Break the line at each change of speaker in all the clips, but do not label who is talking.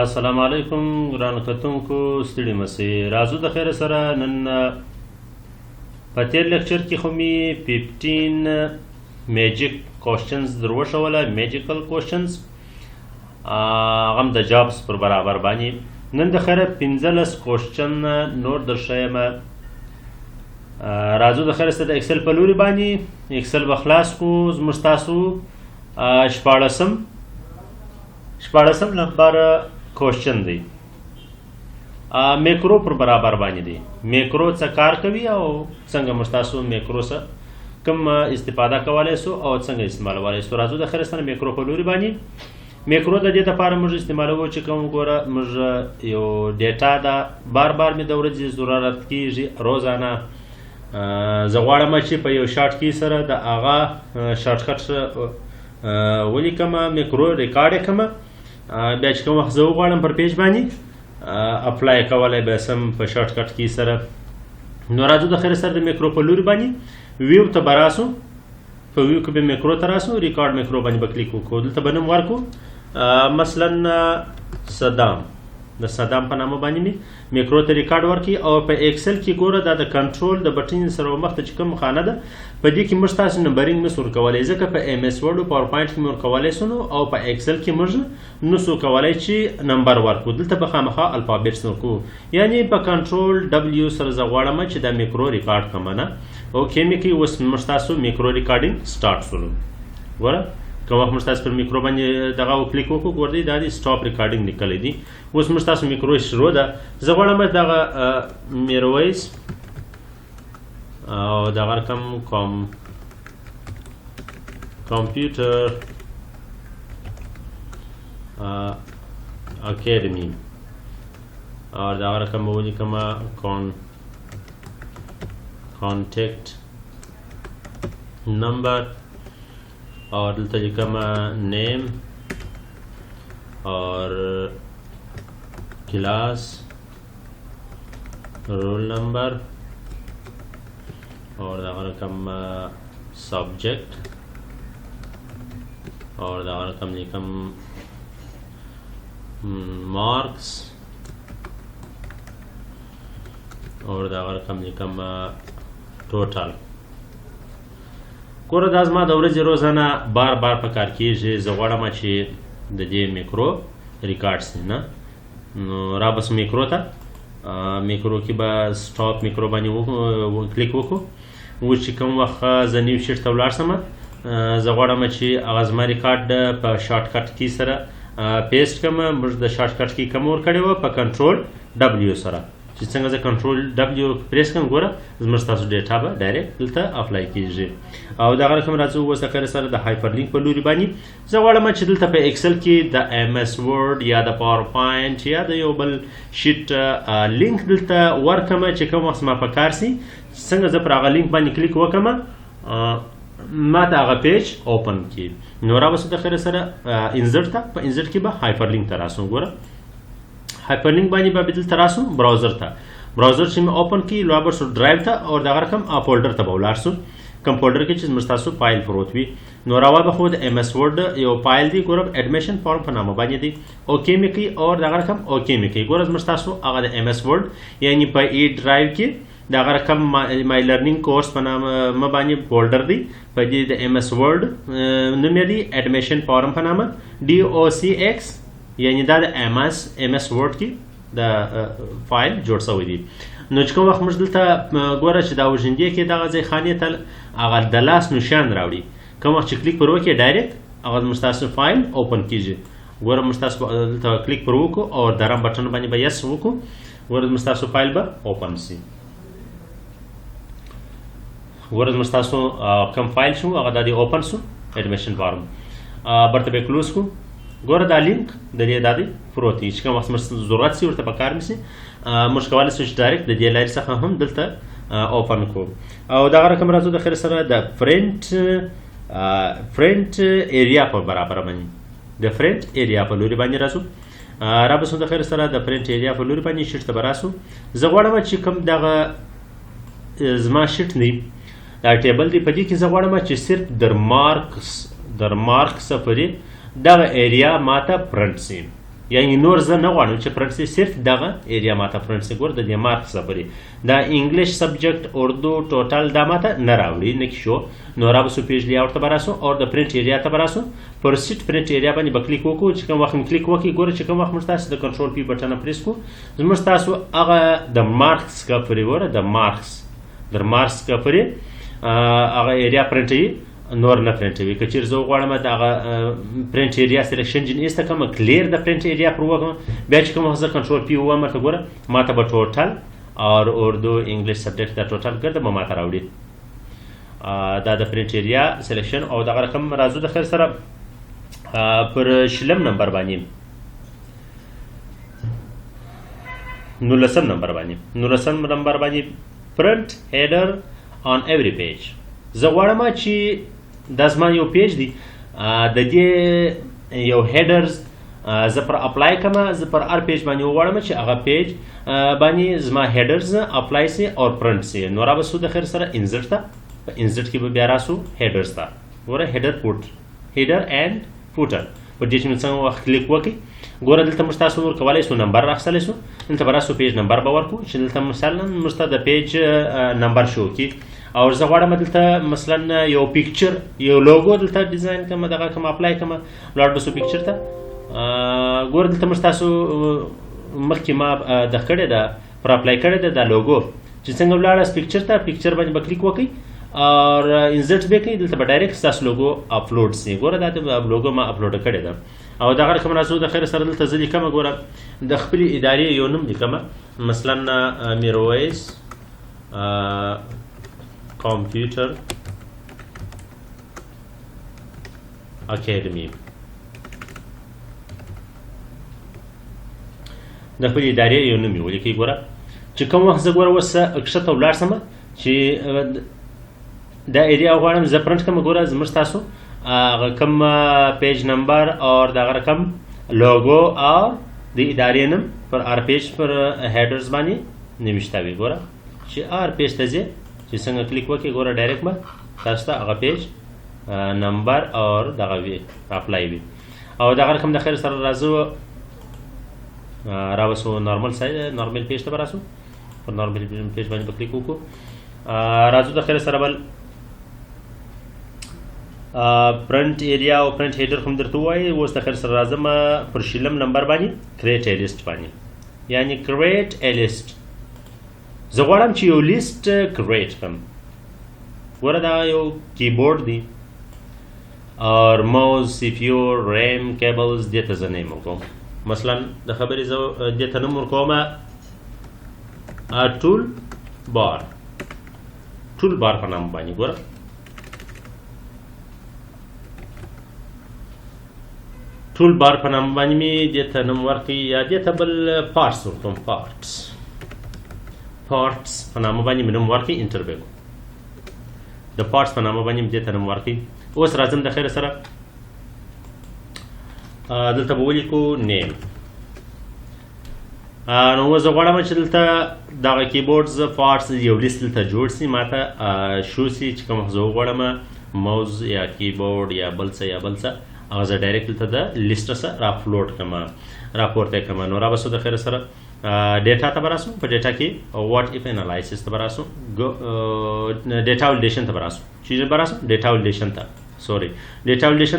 السلام علیکم ګرانو کتونکو ستړي مسئ راځو د خیر سره نن په تیر لیکچر کې خو مې 15 میجیک کوشچنز در وښوله میجیکل کوشچنز هغه هم د جابس پر برابر باندې نن د خیره 15 کوشچن نور در ښیم راځو د خیر سره د اکسل په لوري باندې اکسل به خلاص کو زموږ ستاسو شپاړسم نمبر کوشچن دی میکرو پر برابر باندې دی میکرو څه کار کوي او څنګه موږ تاسو میکرو څخه کوم استفاده کولی سو او څنګه استعمالولی سو راځو د خیر سره میکرو په لوري باندې میکرو د دې دپاره موږ استعمالوو چې کوم ګوره موږ یو ډیټا ده بار بار مې د ورځې ضرورت کیږي روزانه زه غواړم چې په یو شارټ کی سره د هغه شارټ کټ ولیکمه میکرو ریکارډ یې کړمه بیا چې کوم وخت زه وغواړم پر پیج باندې اپلای کولی به سم په شارټ کټ کې سره نو راځو د خیر سره د میکرو په لوري باندې ویو ته به راسو په ویو کې به میکرو ته راسو ریکارډ میکرو باندې به کلیک وکړو دلته به نوم ورکړو مثلا صدام د صدام په نامه باندې مې میکرو ته ریکارډ ورکړي او په ایکسل کې ګوره دا د کنټرول د بټن سره مخته چې کوم خانه ده په دې کې موږ تاسو نمبرینګ نسو ورکولی ځکه په ایم ایس ورډ او پاور پوینټ کې مې ورکولی سو او په ایکسل کې موږ نسو کولی چې نمبر ورکړو دلته به خامخا الفابیټس ورکړو یعنې په کنټرول ډبلیو سره زه غواړم چې دا میکرو ریکارډ کړم نه اوکې مې کوي اوس موږ تاسو میکرو ریکارډینګ سټارټ شولو ګوره کوم وخت موږ تاسو پر میکرو باندې دغه کلیک وکړو ګور دی دا دی سټاپ ریکارډینګ لیکلی دی اوس موږ تاسو میکرو شروع ده زه غواړم دغه میرویس او دغه رقم کمپیوټر اکیډمي او دغه رقم به ولیکم کانټیکټ نمبر और دلته لیکم نیم اور کلاس رول نمبر اور دغه رقم سبجیکٹ اور دغه رقم لیکم مارکس اور دغه رقم لیکم ټوټل ګوره دا زما د ورځې روزانه بار بار په کار کېږي زه غواړم چې د دې میکرو ریکارډ سي نه نو رابس میکرو ته میکرو کې به سټاپ میکرو باندې کلیک وکړو اوس چې کوم وخت زه نیو شیټ ته ولاړ سم زه غواړم چې هغه زما ریکارډ په شارټ کټ کې سره پیسټ کړم موږ د شارټ کټ کې کوم ورکړی وه په کنټرول ډبلیو سره چې څنګه زه کنټرول ډبلیو پریس کړم ګوره زموږ ستاسو ډیټا به ډایرکټ دلته اپلای کېږي او دغه رقم راځو اوس د خیر سره د هایپر لینک په لوري باندې زه غواړم چې دلته په ایکسل کې د ایم ایس ورډ یا د پاور پوینټ یا د یو بل شیټ لینک دلته ورکړم چې کوم وخت ما په کار سي څنګه زه پر هغه لینک باندې کلیک وکړم ما ته هغه پیج اوپن کړي نو راوسه د خیر سره انزرټ ته په انزرټ کې به هایپر لینک ته راسو ګوره هایپر لینک باندې به دلته راسو براوزر ته براوزر چې مې اوپن کړي لوبر سو ډرایو ته او دغه رقم فولډر ته به ولاړ سو کوم فولډر کې چې زموږ ستاسو فایل پروت وي نو راوا به خو د ایم ایس ورډ یو فایل دی ګوره ایډمیشن فارم په نامه باندې دی اوکې مې کوي او دغه رقم اوکې مې کوي ګوره زموږ ستاسو هغه د ایم ایس ورډ یعنې په ای ډرایو کې دغه رقم مای لرنینګ کورس په نامه باندې فولډر دی په دې د ایم ایس ورډ نوم یې دی ایډمیشن فارم په نامه ډي او سی ایکس یعنی دا د ایم ایس ورډ کې د فایل جوړ شوی دی نو چې کوم وخت موږ دلته ګوره چې دا وژندې کې دغه ځای خانې ته هغه د لاس نشان راوړي کوم وخت چې کلیک پر وکړې ډایرکټ هغه زموږ ستاسو فایل اوپن کېږي ګوره موږ ستاسو دلته کلیک پر وکړو او د رم بټن باندې به یس وکړو ګوره زموږ ستاسو فایل به اوپن سي ګوره زموږ ستاسو کوم فایل شو هغه دا دی اوپن سو ایډمیشن فارم برته به کلوز کو ګوره دا لینک د دې دا دی پروت دی چې کوم وخت موږ ضرورت سي ورته په کار مې سي موږ کولی سو چې ډایرکټ د دې لارې څخه هم دلته اوپن کړو او دغه رقم راځو د خیر سره د فرنٹ ایریا په برابر باندې د فرنٹ ایریا په لوري باندې راځو رابسو د خیر سره د فرنٹ ایریا په لوري باندې شیټ ته به راسو زه غواړم چې کوم دغه زما شیټ دی دا ټیبل دی په دې کې زه غواړم چې صرف در مارکس پورې دغه ایریا ماته پرنټ سي یعنی نور زه نه غواړم چې پرنټ شي، صرف دغه ایریا ماته پرنټ شي. ګور د دې مارکس لپاره دا انګلیش سبجیکट اردو ټوټل دا ماته نه راوړي نه کی شو. نو را بسو پیج لیاوټ ته براسو او د پرنټ ایریا ته براسو پر سیټ پرنټ ایریا باندې بکلیک وکړو. چې کوم وخت کلیک وکړي ګور چې کوم وخت موږ تاسو د کنټرول پی بټن پریس کو زموږ تاسو هغه د مارکس کا پرې وره د مارکس در مارکس کا پرې هغه ایریا پرنټي نور نه پرنټوي. که چیرې زه وغواړم دغه پرنټ ایریا سلیکشن جن ایسته کوم کلیر د پرنټ ایریا پر وکړم بیا چې کوم زه کنټرول پی ووم ته ګوره ماته به ټوټل اور اردو انګلیش سبجیکټ دا ټوټل ګرده به ماته راوړي. دا د پرنټ ایریا سلیکشن او دغه رقم راځو د خیر سره پر شلم نمبر باندې 19 نمبر باندې print header on every page. زه غواړم چې دا زما یو پیج دی د دې یو هیډرز زه پر اپلای کوم. زه پر هر پیج باندې وغواړم چې هغه پیج باندې زما هیډرز اپلای سي او پرنټ سي. نو را بسو د خیر سره انزرټ ته په انزرټ کې به بیا راسو هیډرز ته ګوره هیډر اینډ فوټر په دې چې موږ څنګه وخت کلیک وکړي ګوره دلته موږ تاسو ورکولی سو نمبر راخیستلی سو. دلته به راسو پیج نمبر به ورکړو چې دلته مثلا موږ ته د پیج نمبر شو کړي. او زه غواړم دلته مثلا یو پیکچر یو لوګو دلته ډیزاین کوم دغه کوم اپلای کوم لاړ بسو پیکچر ته ګوره دلته موږ تاسو مخکې ما د کړې ده پر اپلای کړې ده دا لوګو چې څنګه ولاړه پیکچر ته پیکچر باندې به کلیک وکړئ اور انزرټ به کوي دلته به ډایرکټ ستاسو لوګو اپلوډ سي. ګوره دا د لوګو ما اپلوډ کړې ده او دغه رقم راځو د خیر سره دلته زه لیکم ګوره د خپلې ادارې یو نوم لیکم مثلا میرویس کمپیوټر اکیډمي د خپلې ادارې یو نوم یې ولیکئ. ګوره چې کوم وخت زه ګوره اوس کښته ولاړ سم چې دا ایریا غواړم زه پرنټ کوم ګوره زموږ تاسو هغه کوم پیج نمبر اور دغه رقم لوګو اور د ادارې نوم پر هر پیج پر هیډرز باندې نوشته وي. ګوره چې هر پیج ته ځې چې څنګه کلیک وکړي ګوره ډایرکټ به تاسو ته هغه پیج نمبر اور دغه وي اپلای وي. او دغه رقم د خیر سره راځو راوسو نارمل پیج ته به راسو پر نارمل پیج باندې به کلیک وکړو. راځو د خیر سره بل پرنټ ایریا او پرنټ هیډر هم درته وایي. اوس د خیر سره راځم پر شلم نمبر باندې کریټ ا لیست باندې یعنی کریټ ا لیست. زه غواړم چې یو لیست کریټ کړم. ګوره دا یو کیبورډ دی اور ماوس سی پی یو ریم کیبلز دې ته زه نیم وکړم. مثلا د خبرې زه دې ته نوم ورکوم ټول بار په نام باندې. ګوره ټول بار په نام باندې مې دې ته نوم ورکړي یا دې ته بل پارټس ورکوم پارټس په نامه باندې مې نوم ورکړي انټر به د پارټس په نامه باندې مې دې ته نوم ورکړي. اوس راځم د خیر سره دلته به ولیکو نیم. نو زه غواړم چې دلته دغه کیبورډز پارټس یو لیست دلته جوړ سي ماته شو سي چې کوم زه وغواړم ماوس یا کیبورډ یا بل څه هغه زه ډایرکټ دلته د لیست سره راپلوډ کړم راپورته کړم. نو را بسو د خیر سره ډیټا ته به راسو په ډیټا کې واټ اف انالایسس ته به راسو ډیټا ولیډیشن ته به راسو چې به راسو ډیټا ولیډیشن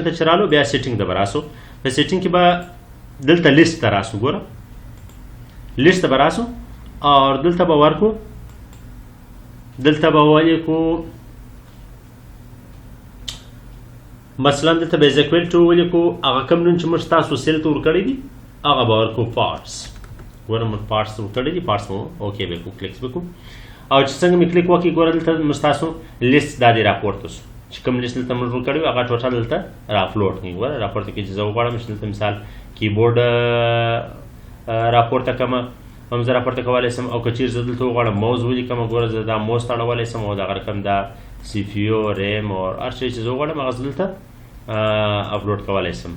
ته چې رالو بیا سیټینګ ته به راسو. په سیټینګ کې به دلته لیست ته راسو. ګوره لیست ته به راسو اور دلته به ورکو دلته به ولیکو مثلا دلته به ایکوال ټو ولیکو هغه کوم نوم چې موږ تاسو سیل ته ورکړی دي هغه به ورکو پارټس. ګوره موږ پارټس ورکړی دي پارټس مو اوکې به کو کلیک وکړو او چې څنګه مې کلیک وکړي ګوره دلته موږ تاسو لیست دا دی راپورته شو چې کوم لیست دلته موږ ورکړی هغه ټوټل دلته راپلوډ کړي. ګوره راپورته کې چې زه وغواړم چې دلته مثال کیبورډ راپورته کوم هم زه راپورته کولی سم او که چیرې زه دلته وغواړم موز ولیکم ګوره زه دا موز ته اړولی سم او دغه رقم دا سی پی یو ریم او هر شی چې زه وغواړم هغه زه دلته اپلوډ کولی سم.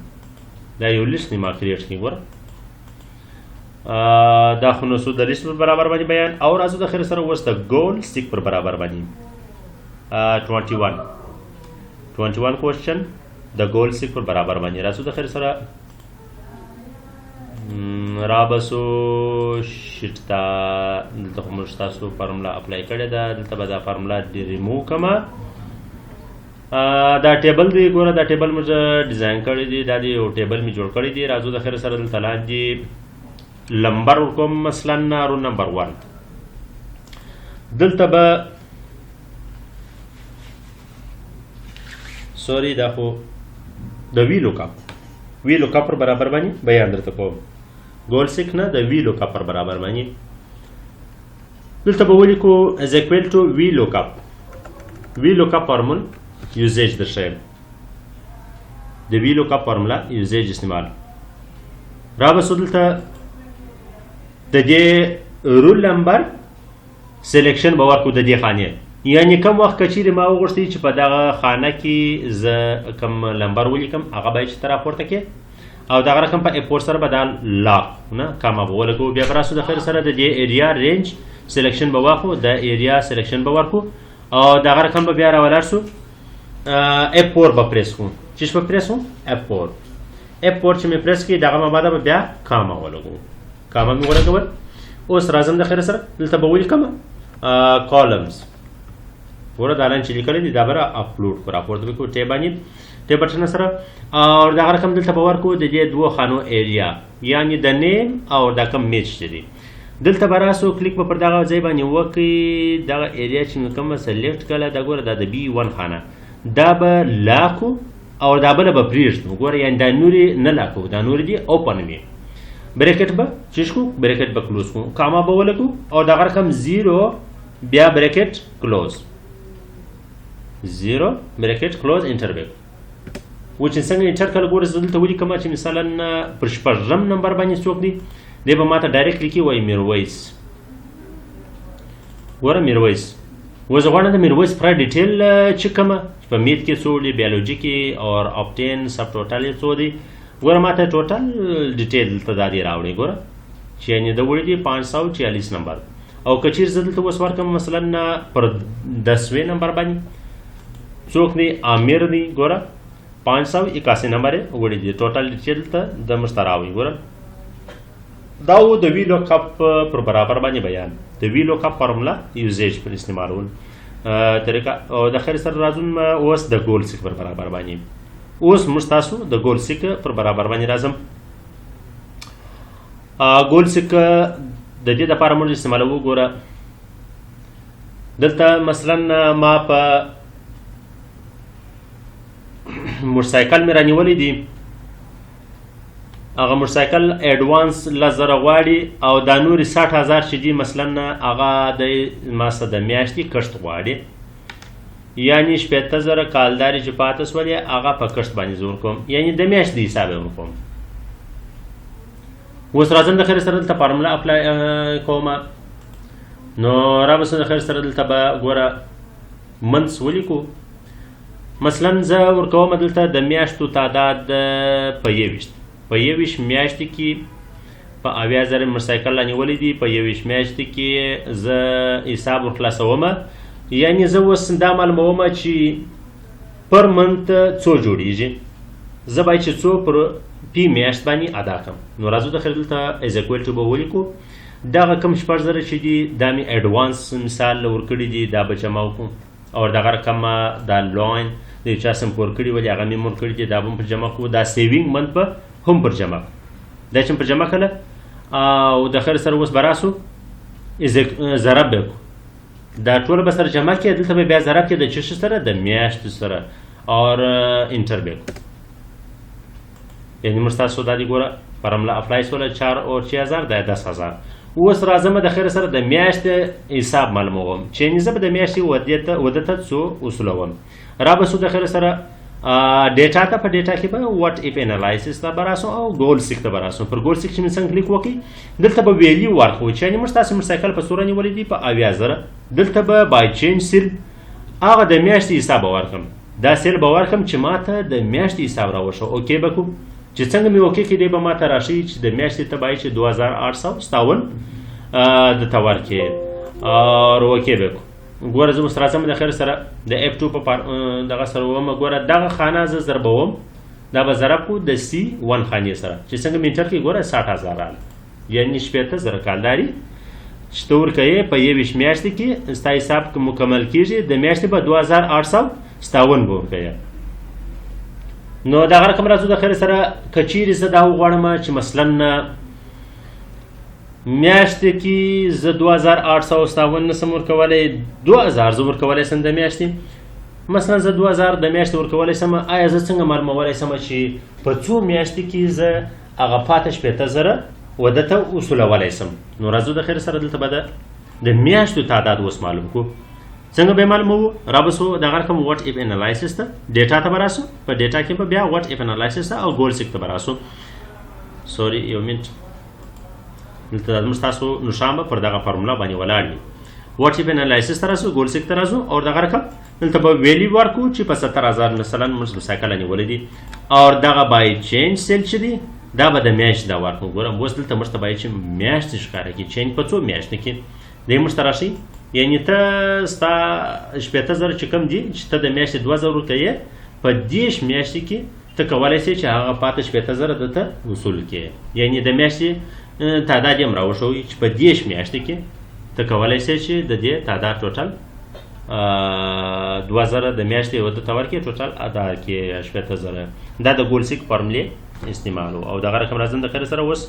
دا یو لیست دی ما کریټ کړي. ګوره دا خو نو د لیست پر برابر باندې بیان او راځو د خیر سره اوس د ګول سټیک پر برابر باندې 21 کوېسچن د ګول سټیک پر برابر باندې راځو د خیر سره رابسو شیټ ته دلته خو موږ ستاسو فارمولا اپلای کړې ده دلته به دا فارمولا ریموو کړمه دا ټیبل دی ګوره دا ټیبل موږ ډیزاین کړی دی دا دی یو ټیبل مې جوړ کړی دی راځو د خیر سره دلته لاندې لمبر ورکوم مثلا رول نمبر 1 دلته به سوري دا خو د وی لوکاپ پر برابر باندې بیان درته کوم ګول سیک نه د وی لوکاپ پر برابر باندې دلته به ولیکو از ایکوال ټو وی لوکاپ فارمول یوزیج درښیم د وی لوکاپ فارمولا یوزیج استعمال را بسو دلته د دې رول نمبر سلیکشن به ورکو د دې خانې یعنی کم وخت که چیرې ما وغوښتي چې په دغه خانه کې زه کم نمبر ولیکم هغه باید چې ته راپورته کې او دغه رقم په اپورټ سره به دا لاک نه کامه به ولګو بیا به راسو د خیر سره د دې ایریا رینج سلیکشن به واخلو د ایریا سلیکشن به ورکو او دغه رقم به بیا راولاړ سو اپورټ به پریس کوم چې به پریس کوم اپورټ چې مې پریس کړي دغه مبادا به بیا کامه ولګو کامه مې ولګول اوس راځم د خیر سره دلته به ولیکم کالمز ګوره دا لاین چې لیکلی دی دا به اپلوډ کړو راپورته به کړو ټیب باندې ټیب بټن سره او دغه رقم دلته به ورکړو د دې دوو خانو ایریا یعنی د نیم او دا کم میچ چې دی دلته به راسو کلیک به پر دغه ځای باندې وکړي دغه ایریا چې مې کومه سلیکټ کړله دا ګوره دا د بي 1 خانه دا به لاکو او دا بله به پرېږدو ګوره یعنې دا نورې نه لاکو دا نورې دي اوپن وي بریکټ به چیش کو بریکټ به کلوز کو کاما به ولګو او دغه رقم 0 بیا بریکټ کلوز 0 بریکټ کلوز انټر بیک و چې څنګه انټر کړه ګوره زه دلته ولیکم چې مثلا پر شپږم نمبر باندې څوک دی دی به ماته ډایرکټ لیکي وایي میرویس ګوره میرویس و زه غواړم د میرویس پوره ډیټیل چې کومه په میت کې څو دی بیولوژي کې او اپټین سب ټوټل یې څو دی ګوره ماته ټوټل ډیټیل دلته دا دی راوړی ګوره چې یعنې د وړي دی 546 نمبر او که چیرې زه دلته اوس ورکړم مثلا پر 10 نمبر باندې څوک دی عامر دی ګوره 581 نمبر یې وړي دی ټوټل ډیټیل ته د مشته راوړي ګوره دا و د وی لوکاپ پر برابر باندې بیان د وی لوکاپ فارمولا یوزیج پر استعمالول طریقه او د خیر سره راځم اوس د ګول سیک پر برابر باندې اوس موږ تاسو د ګول سیک پر برابر باندې راځم ګول سیک د دې لپاره موږ استعمالوو ګوره دلته مثلا ما په موټرسایکل مې رانیولی دی هغه موټرسایکل ایډوانس 10,000 غواړي او دا نورې 60,000 چې دي مثلا هغه د ما څه د میاشتې کښت غواړي یعنې 15,000 کالدارې چې پاته سولې هغه په کښت باندې زور کوم یعنې د میاشتې حساب یې وکړم اوس راځم د خیر سره دلته فارمولا اپلای کوم نو رابسه د خیر سره دلته به ګوره منس ولیکو مثلا زه ورکوم دلته د میاشتو تعداد په 21 میاشتې کې په 80,000 موټرسایکل رانیولی دي په 21 میاشتې کې زه حساب ورخلاصوم یعنې زه اوس دا معلوموم چې پر منت څو جوړیږي زه باید چې څو پر پی میاشت باندې ادا کړم نو راځو د خیر دلته از ایکوال ټو به ولیکو دغه کم 10,000 چې دي دا مې ایډوانس مثال ورکړي دي دا به جمع وکړو او دغه رقم دا لوین د چا سم پور کړي ولې هغه مې مور کړي دي دا به پر جمع کړو دا سیوینګ منت په هم پر جمع دا چې پر جمع کړه او د خیر سره اوس به راسو ضرب به دا ټول به سره جمع کړي دلته به بیا ضرب کړي د چه سره د میاشتو سره اور انټر به یعنې موږ تاسو دا دی ګوره فارمولا اپلای سوله 4 اور 6000 دا 10,000 اوس راځم د خیر سره د میاشتې حساب معلوموم چې زه به د میاشتې وده ته څو وصولوم را به سو د خیر سره ډیټا ته په ډیټا کې به واټ اف انالایسس ته به راسو او ګول سیک ته به راسو پر ګول سیک چې مې څنګه کلیک وکړي دلته به ویلیو ورکړو چې یعنې موږ ستاسو موټرسایکل په څو رانیولی دي په 80,000 دلته به بای چینج سیل هغه د میاشتې حساب به ورکړم دا سیل به ورکړم چې ما ته د میاشتې حساب راوښو اوکې به کوم چې څنګه مې اوکې کړي دی به ما ته راشي چې د میاشتې ته باید چې 2,857 دته ورکړي او اوکې به کوم ګوره زه اوس راځم د خیر سره د F2 په دغه سره وم ګوره دغه خانه زه ضربوم دا به ضرب کو د C1 خانې سره چې څنګه مې انټر کړي ګوره 60,000 راغله یعنې 18000 کالداري چې ته ورکوې په 21 میاشتې کې ستا حساب مکمل کېږي د میاشتې به 2857 به ورکوې. نو دغه رقم راځو د خیر سره که چیرې زه دا وغواړم چې مثلا میاشتې کې زه 2857 نسم ورکولی 2000 زه ورکولی سم د میاشتې مثلا زه 2000 د میاشتې ورکولی سم آیا زه څنګه معلومولی سم چې په څو میاشتې کې زه هغه پاته 18000 وده ته وصولولی سم. نو راځو د خیر سره دلته به د میاشتو تعداد اوس معلوم کو. څنګه به معلوموو؟ رابسو دغه رقم واټ اف انالایسس ته ډیټا ته به راسو په ډیټا کې به بیا واټ اف انالایسس ته او ګول سیک ته به راسو. سوري یو منټ دلته زموږ ستاسو نښان به پر دغه فارمولا باندې ولاړ وي. واټ اف انالایسس ته راسو ګول سیک ته راسو او دغه رقم دلته به ویلیو ورکو چې په 70000 مثلا موږ سایکل نیولې دي او دغه بای چینج سیل چې دی دا به د میاشتې دا ورکو. ګورم اوس دلته موږ ته باید چې میاشتې ښکاره کړي چینج په څو میاشتو کې دی موږ ته راشي. یعنې ته ستا 18000 چې کوم دي چې ته د میاشتې 2000 ورکوې په 10 میاشتې کې ته کولی شې چې هغه پاته 18000 دته وصول کړې. یعنې د میاشتې تعداد یې هم راوښوي چې په 10 میاشتې کې ته کولی شې چې د دې تعداد ټوټل 2000 د میاشتې وده ته ورکړې ټوټل ادا کړې 18000. دا د ګول سیک فارمولې استعمالو او دغه رقم راځم د خیر سره اوس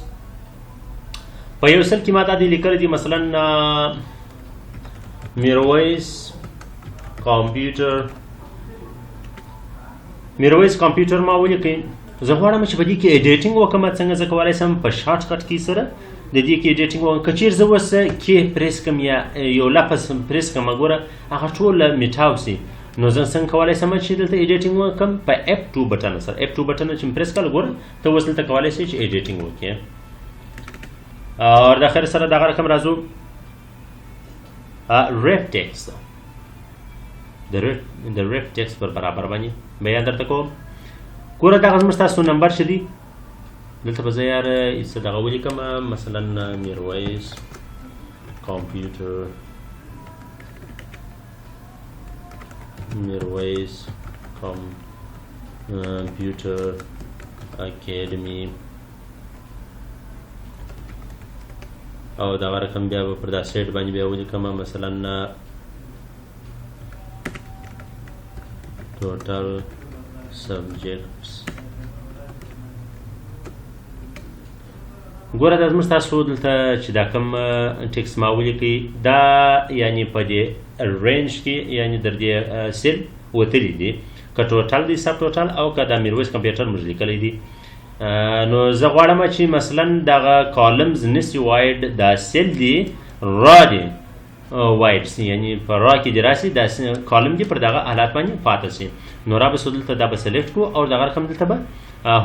په یو سل کې ما دا دی لیکلی دي مثلا میرویس کمپیوټر ما ولیکئ. زه غواړم چې په دې کې ایډیټینګ وکړم څنګه زه کولی شم په شارټ کټ کې سره د دې کې ایډیټینګ وکړم. که چیرې زه اوس کې پریس کړم یا یو لفظ پریس کړم ګوره هغه ټول میټاو سي نو زه څنګه کولی شم چې دلته ایډیټینګ وکړم په F2 بټن سره. F2 بټن چې پریس کړل ګوره ته اوس دلته کولی شې چې ایډیټینګ وکړې. او د اخر سره دغه رقم راځو ریف ټیکسټ د ریف ټیکسټ پر برابر باندې بیان درته کوم. ګوره دغه زموږ ستاسو نمبر چې دی دلته به زه یار څه دغه ولیکم مثلا میرویس کمپیوټر اکیډمي او دغه رقم بیا به پر دا سیټ باندې بیا ولیکم مثلا ټوټل سبجیکټس. ګوره دا زموږ ستاسو دلته چې دا کوم ټیکس ما ولیکئ دا یعنې په دې رینج کې یعنې در دې سیل وتلي دي که ټوټل دی سب ټوټل او که دا میرویس کمپیوټر موږ لیکلی دي. نو زه غواړم چې مثلا دغه کالمز نسي واید دا سیل دی را دی واید سي یعنې په را کې دې راسي دا کالم دي پر دغه حالات باندې پاته سي. نو را به سو دلته دا به سلیکټ کړو او دغه رقم دلته به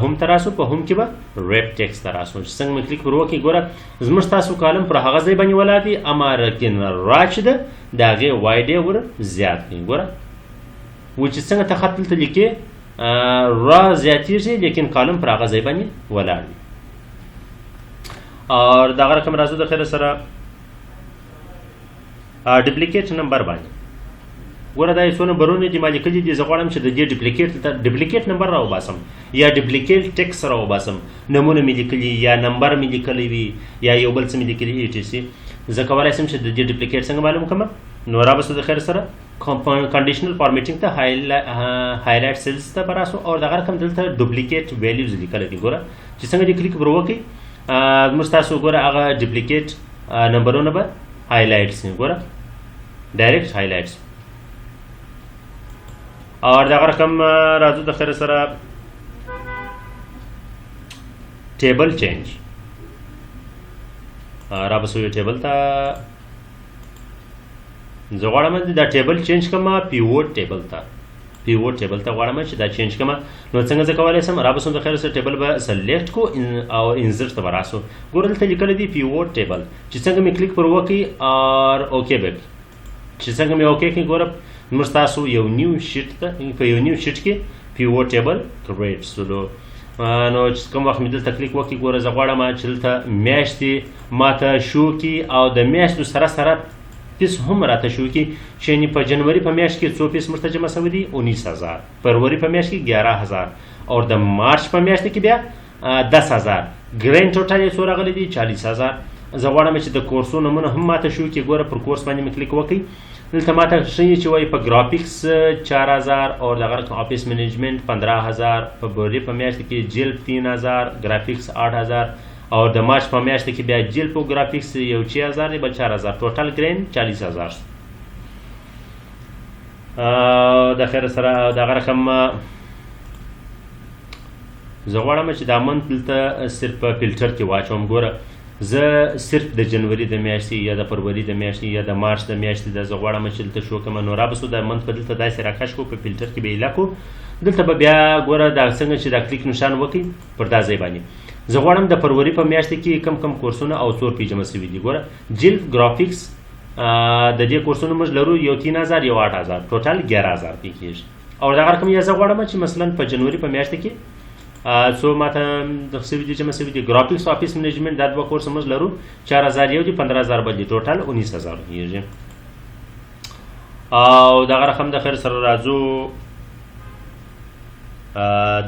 هم ته راسو په هم کې به ریپ ټیکس ته راسو چې څنګه مې کلیک پر وکړئ ګوره زموږ ستاسو کالم پر هغه ځای باندې ولاړ دي اما لیکن را چې ده د هغې واید یې ور زیات کړئ. ګوره و چې څنګه ته خط دلته لیکې را زیاتېږي لیکن کالم پر هغه ځای باندې ولاړ وي. او دغه رقم راځو د خیر سره ډپلیکیټ نمبر باندې ګوره دا یې څو نمبرونه دي ما لیکلي دي. زه غواړم چې د دې ډپلیکیټ نمبر راوباسم یا ډپلیکیټ ټیکس راوباسم. نمونه مې لیکلي یا نمبر مې لیکلی وي یا یو بل څه مې لیکلي ETC. زه کولی شم چې د دې ډپلیکیټ څنګه معلوم کړم. نو رابسو د خیر سره کنډیشنل فارمیټینګ ته هایلایټ سیلز ته به راسو او دغه رقم دلته ډوپلیکیټ ویلیوز لیکلی دي. ګوره چې څنګه دې کلیک پر وکړئ زموږ ستاسو ګوره هغه ډپلیکیټ نمبرونه به هایلایټ سي. ګوره ډایرکټ هایلایټس. او دغه رقم راځو د خیر سره ټیبل چینج را بسو یو ټیبل ته زه غواړم دا ټیبل چینج کړم پیوټ ټیبل ته غواړم چې دا چینج کړم. نو څنګه زه کولی شم را بسو د خیر سره ټیبل به سلیکټ کو او انزرټ ته به راسو. ګوره دلته لیکلی دی پیوټ ټیبل چې څنګه مې کلیک پر وکړئ او اوکې به چې څنګه مې اوکې کړئ ګوره موږ ستاسو یو نیو شیټ ته په یو نیو شیټ کې پیوټ ټیبل کریټ سولو. نو چې کوم وخت مې دلته کلیک وکړي ګوره زه غواړم چې دلته میاشتې ماته شو کړي او د میاشتو سره سره پیس هم راته شو کړي چې یعنې په جنوري په میاشت کې څو پیس موږ ته جمع شوي دي 19000 فروری په میاشت کې 11000 او د مارچ په میاشت کې بیا 10000 ګرین ټوټل یې څو راغلی دی 40,000. زه غواړم چې د کورسو نمونه هم ماته شو کې ګوره پر کورس باندې مې کلیک وکړئ. دلته ماته ښیي چې وایي په ګرافیکس 4,000 اور دغه رقم آفیس مینجمنټ 15,000 په فبروري په میاشت کې جلب 3,000 ګرافیکس 8,000 اور د مارچ په میاشت کې بیا جلب او ګرافیکس یو 6,000 بل 4,000 ټوټل ګرین 40,000. د خیر سره دغه رقم زه غواړم چې دا منت دلته صرف په فلټر کې واچوم. ګوره زه صرف د جنوري د میاشتې یا د فروری د میاشتې یا د مارچ د میاشتې د زه غواړم چې دلته شو کړم. نو رابسو د منت په دلته داسې راکش کو په فلټر کې به یې لاکو. دلته به بیا ګوره دا څنګه چې دا کلیک نشان وکړي پر دا ځای باندې زه غواړم د فروری په میاشت کې کم کم کورسونه او څور پی جمع شوي دي. ګوره جلد ګرافیکس د دې کورسونو موږ لرو یو 3,000 یو 8,000 ټوټل 11,000 پې کېږي. او دغه رقم یې زه غواړم چې مثلا په جنوري په میاشت کې څو ماته د شوي دي جمع شوي دي. ګرافیکس او آفیس مینجمنټ دا دوه کورس موږ لرو 4,000 یو دي 15,000 بل دي ټوټل 19,000 کېږي. او دغه رقم د خیر سره راځو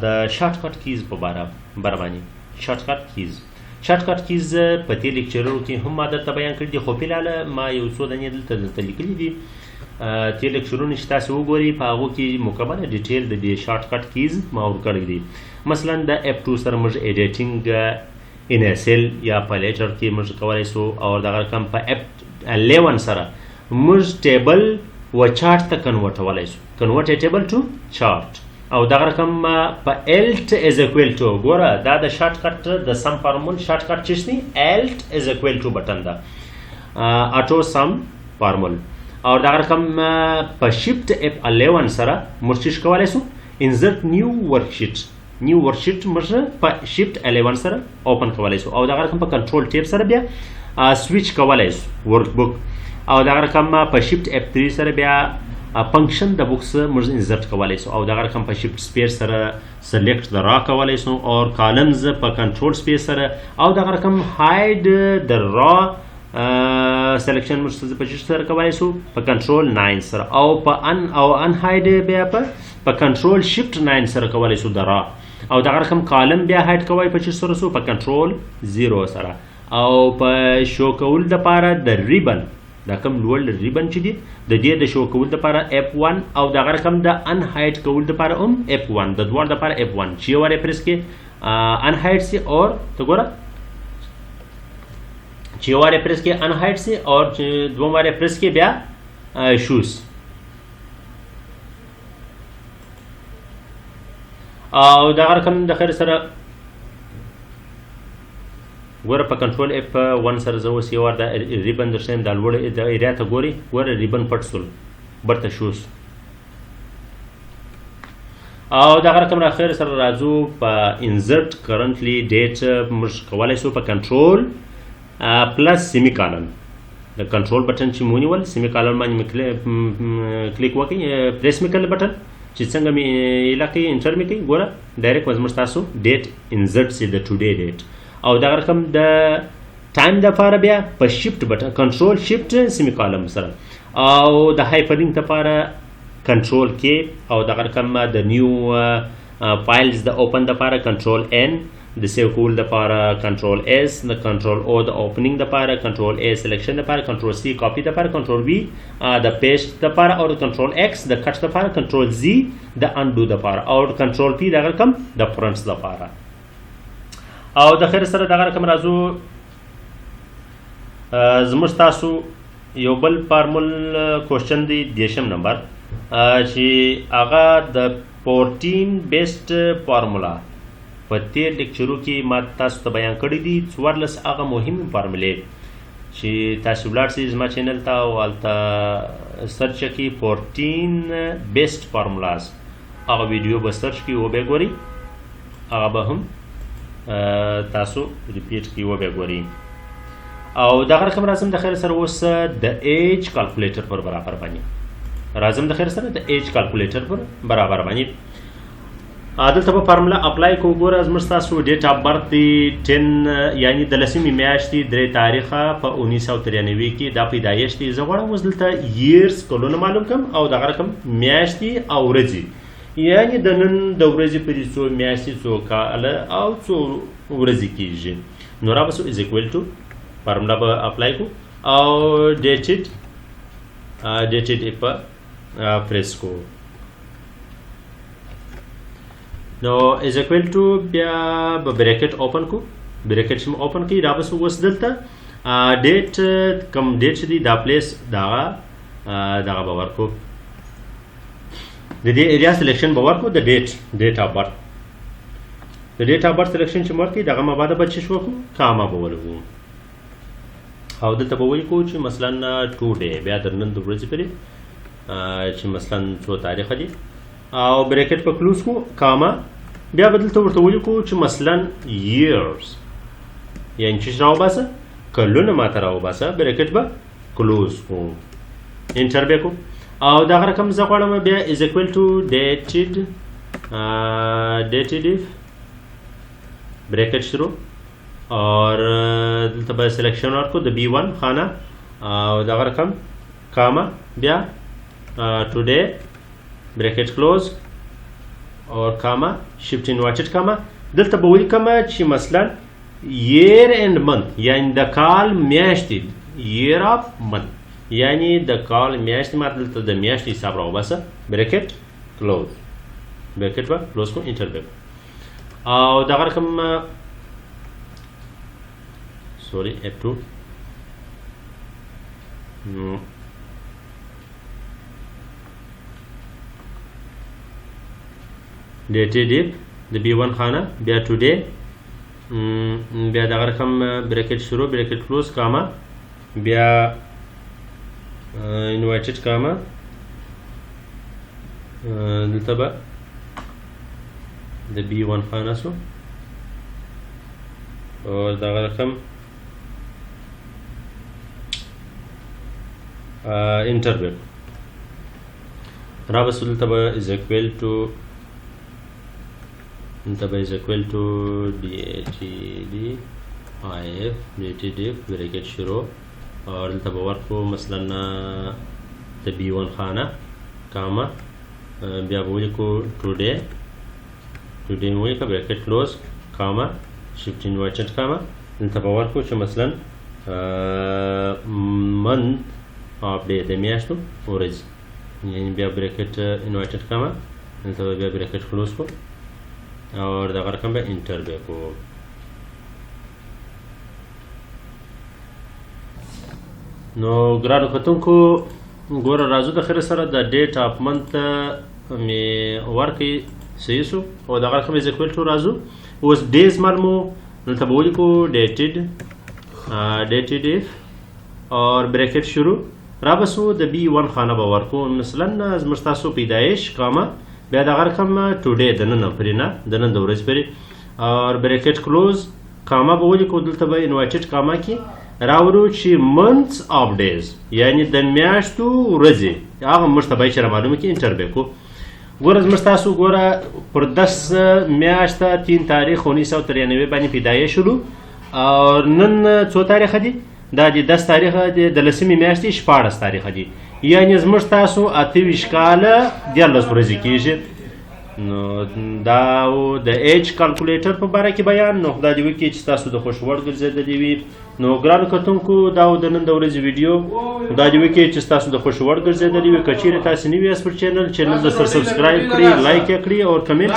د شارټ کټ کیز په باره باندې. شارټ کټ کیز په دې لیکچرونو کې هم ما درته بیان کړي دي خو فلحال ما یو څو دانې دلته لیکلي دي. دې لیکچرونه چې تاسو وګورئ په هغو کې مکمل ډیټیل د دې شارټ کټ کیز ما ورکړی دي. مثلا د F2 سره موږ ایډیټینګ ان اس ال یا په لیټر کې موږ کولی شو. او دغه رقم په F11 سره موږ ټیبل و چارټ ته کنورټولی شو. کنورټ ټیبل ټو چارټ. او دغه رقم په الټ از اکوال ټو ګوره دا د شارټ کټ د سم فارمول شارټ کټ چې دی الټ از اکوال ټو بټن ده اټو سم فارمول. او دغه رقم په شیفت F11 سره موږ څه کولی شو انسرت نیو ورکشیټ موږ په شیفت 11 سره اوپن کولی شو. او دغه رقم په کنټرول ټیب سره بیا سویچ کولی شو ورک بک. او دغه رقم په شیفت F3 سره بیا فنکشن د بوکس موږ انسرت کولی شو. او دغه رقم په شیفت سپیس سره سلیکټ د را کولی شو. او کالمز په کنټرول سپیس سره. او دغه رقم هاید د را سلیکشن موږ په چی سره کولی شو په کنټرول 9 سره. او په ان هاید بیا په کنټرول شیفت 9 سره کولی شو د را. او دغه رقم کالم بیا هاید کوی په چی سره شو په کنټرول 0 سره. او په شو کول دپاره د ریبن دا کوم لوړ ریبن چې دی د دې د شو کول دپاره F1 او دغه رقم د ان هاید کول دپاره هم F1 د دوړ دپاره F1 چې یو واره پریس کې ان هاید سي اور ته ګوره چې یو واره پریس کې ان هاید سي اور دوم واره پریس کې بیا شوز. او دغه رقم د خیر سره ګوره په کنټرول F1 سره زه اوس یو وار د ریبن درښیم دا لوړ د ایریا ته ګورئ ګوره ریبن پټ سول برته شوز. او دغه رقم را خیر سره راځو په انسرت کرنټلی ډیټ موږ کولی شو په کنټرول پلس سیمی کالن د کنټرول بټن چې مو ونیول سیمی کالن باندې مې کلیک وکړئ پریس مې کړل بټن چې څنګه مې علاقې انټر مې کړئ ګوره ډایرکټ زموږ تاسو ډیټ انسرت سي د ټوډے ډیټ. او دغه رقم د ټایم دپاره بیا په شیفت بټن کنټرول شیفت سیمی کالم سره. او د هایپرلینک دپاره کنټرول کې. او دغه رقم د نیو فایلز د اوپن دپاره کنټرول N د سیو کول دپاره کنټرول S د کنټرول O د اوپننګ دپاره کنټرول A سلیکشن دپاره کنټرول C کاپی دپاره کنټرول V د پیسټ دپاره او کنټرول X د کټ دپاره کنټرول Z د انډو دپاره او کنټرول P دغه رقم د فرنټس دپاره. او د خیر سره دغه رقم راځو زموږ تاسو یو بل فارمول کوشچن دی 10 نمبر چې هغه د 14 بیسټ فارمولا په تیر لیکچرو کې ما تاسو ته بیان کړی دي 14 هغه مهمې فارمولې چې تاسو ولاړ شئ زما چینل ته او هلته سرچ کړئ 14 بیسټ فارمولاز هغه ویډیو به سرچ کړئ وبیا ګورئ هغه به هم تاسو ریپیټ کړئ وبیا ګورئ. او دغه رقم راځم د خیر سره اوس د ایج کالکولیټر پر برابر باندې راځم د خیر سره د ایج کالکولیټر پر برابر باندې دلته په فارمولا اپلای کو ګوره زموږ تاسو ډیټ اف برث دی 10 یعنی د لسمې میاشتې 3 تاریخه په 1993 کې دا پیدایش دی. زه غواړم اوس دلته ییرز کلونه معلوم کړم او دغه رقم میاشتې او ورځې یعنی د نن د ورځې پورې څو میاشتې څو کاله او څو ورځې کېږي. نو را به سو از اکول ټو فارمولا به اپلای کو او ډیټډ په پریس کو. نو از اکول ټو بیا به بریکټ اوپن کو، بریکټ شم اوپن کی. را به سو اوس دلته ډیټ کم ډیټ چې دی دا پلیس دغه به ورکو، د دې ایریا سلیکشن به ورکو د ډیټ اف برث. د ډیټ اف برث سلیکشن چې ورکړي دغه مباده به چې شو کاما به ولګو او دلته به ولیکو چې مثلا ټوډے بیا د نن د ورځې پورې چې مثلا څو تاریخ دی او بریکټ په کلوز کو کاما بیا به دلته ورته ولیکو چې مثلا years یعنی چې راوباسه کلونه ماته راوباسه بریکټ به کلوز کو انټر به کو او دغه رقم زه غواړم بیا از اکول ټو ډیټډ if بریکٹ شروع اور دلته به سلیکشن ورکو د B1 خانه او دغه رقم کاما بیا ټوډے بریکٹ کلوز اور کاما شفت انورټډ کاما. دلته به ولیکم چې مثلا year and month یعنی د کال میاشتې year of month یعنی د کال میاشتې ما دلته د میاشتې حساب راوباسه بریکٹ کلوز بریکٹ به کلوز کو انټر به او دغه رقم سوري F2 ډیټډ د B1 خانه بیا ټوډے بیا دغه رقم بریکٹ شروع بریکٹ کلوز کاما بیا انورټډ کاما دلته به د B1 خانه سو اور دغه رقم انټر به را به سو دلته به از اکول ټو ډیټډ if بریکٹ شروع اور دلته به ورکو مثلا د B1 خانه کاما بیا به ولیکو ټوډے مو ولیکه بریکٹ کلوز کاما شفت انورټډ کاما دلته به ورکو چې مثلا منث اف ډے د میاشتو ورځ یعنی بیا بریکٹ انورټډ کاما دلته به بیا بریکٹ کلوز کو اور دغه رقم به انټر به کو. نو ګرانو کتونکو ګوره راځو د خیر سره د ډیټ اف منث می ورکې صحیح شو او دغه رقم از اکول ټو راځو اوس ډیز معلومو دلته به ولیکو ډیټډ if اور بریکٹ شروع را به سو د B1 خانه به ورکو مثلا زموږ ستاسو پیدایش کاما بیا دغه رقم ټوډے د نن پورې نه د نن د ورځې پورې اور بریکٹ کلوز کاما به ولیکو دلته به انورټډ کاما کې راوړو چې months of days یعنی د میاشتو ورځې هغه موږ ته به چې معلومه کې انټر به کو. ګوره زموږ ستاسو ګوره پر 10 میاشته 3 تاریخ 1993 باندې پیدایش شروع اور نن څو تاریخ دی دا د 10 تاریخ د لسمې میاشتې 14 تاریخ دی یعنی زموږ ستاسو 28 کاله 14 ورځې کېږي. نو دا د ایج کالکولیټر په باره کې بیان نو خدای دې وکړي چې تاسو د خوښ وړ ګرځېدلي وي. نو ګرانو کتونکو دا د نن د ورځې ویډیو خدای دې وکړي چې تاسو د خوښ وړ ګرځېدلي وي. که چیرې تاسو نوي یاست پر چینل د سره سبسکرایب کړئ لایک یې کړئ او کمنټ